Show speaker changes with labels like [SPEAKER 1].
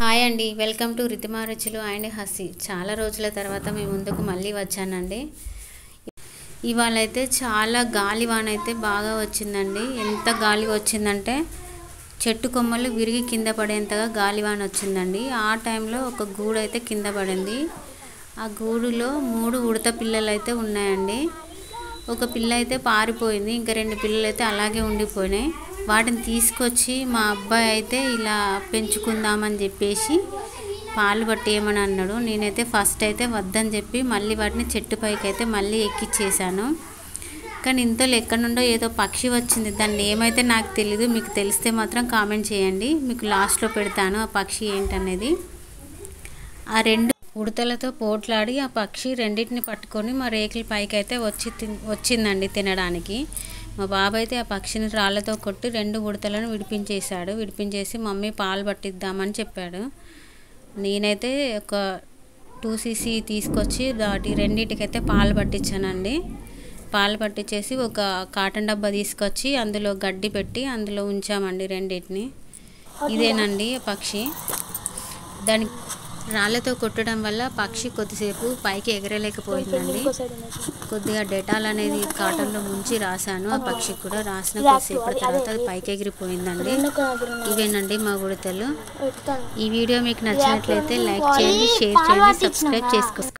[SPEAKER 1] Hi అండి, welcome to Ritima రుచులు and హసి. చాలా రోజుల తర్వాత మీ ముందుకు మళ్ళీ వచ్చానండి. ఇవాళ అయితే చాలా గాలివాన అయితే బాగా వచ్చిందండి. ఎంత గాలి వచ్చిందంటే చెట్టు కొమ్మలు విరిగి కింద పడేంతగా గాలివాన వచ్చిందండి. ఆ టైంలో ఒక గూడు అయితే కింద పడింది. ఆ గూడులో 3 ఉడత పిల్లలు అయితే ఉన్నాయండి. ఒక పిల్ల అయితే పారిపోయింది, ఇంకా 2 పిల్లలు అయితే అలాగే ఉండిపోయినాయి. వాటిని తీసుకొచ్చి మా అబ్బాయి అయితే ఇలా పెంచుకుందామని చెప్పేసి పాలు పట్టేయమని అన్నాడు. నేనైతే ఫస్ట్ అయితే వద్దని చెప్పి మళ్ళీ వాటిని చెట్టు పైకి అయితే మళ్ళీ ఎక్కిచ్చేసాను. కానీ ఇంతలో ఎక్కడి నుండో ఏదో పక్షి వచ్చింది. దాన్ని ఏమైతే నాకు తెలీదు, మీకు తెలిస్తే మాత్రం కామెంట్ చేయండి. మీకు లాస్ట్లో పెడతాను ఆ పక్షి ఏంటనేది. ఆ 2 ఉడతలతో పోట్లాడి ఆ పక్షి రెండింటిని పట్టుకొని మా రేకుల పైకి అయితే వచ్చిందండి తినడానికి. మా బాబాయ్ అయితే ఆ పక్షిని రాళ్ళతో కొట్టి 2 ఉడతలను విడిపించేశాడు. విడిపించేసి మమ్మీ పాలు పట్టిద్దామని చెప్పాడు. నేనైతే ఒక 2 cc తీసుకొచ్చి వాటి రెండింటికైతే పాలు పట్టించానండి. పాలు పట్టించేసి ఒక కాటన్ డబ్బా తీసుకొచ్చి అందులో గడ్డి పెట్టి అందులో ఉంచామండి రెండింటిని. ఇదేనండి పక్షి. దాని రాళ్ళతో కొట్టడం వల్ల పక్షి కొద్దిసేపు పైకి ఎగరలేకపోయిందండి. కొద్దిగా డెటాల్ అనేది కాటన్లో ముంచి రాశాను. ఆ పక్షికి కూడా రాసిన కొద్దిసేపటి తర్వాత అది పైకి ఎగిరిపోయిందండి. ఇవేనండి మా ఉడతలు. ఈ వీడియో మీకు నచ్చినట్లయితే లైక్ చేయండి, షేర్ చేయండి, సబ్స్క్రైబ్ చేసుకోండి.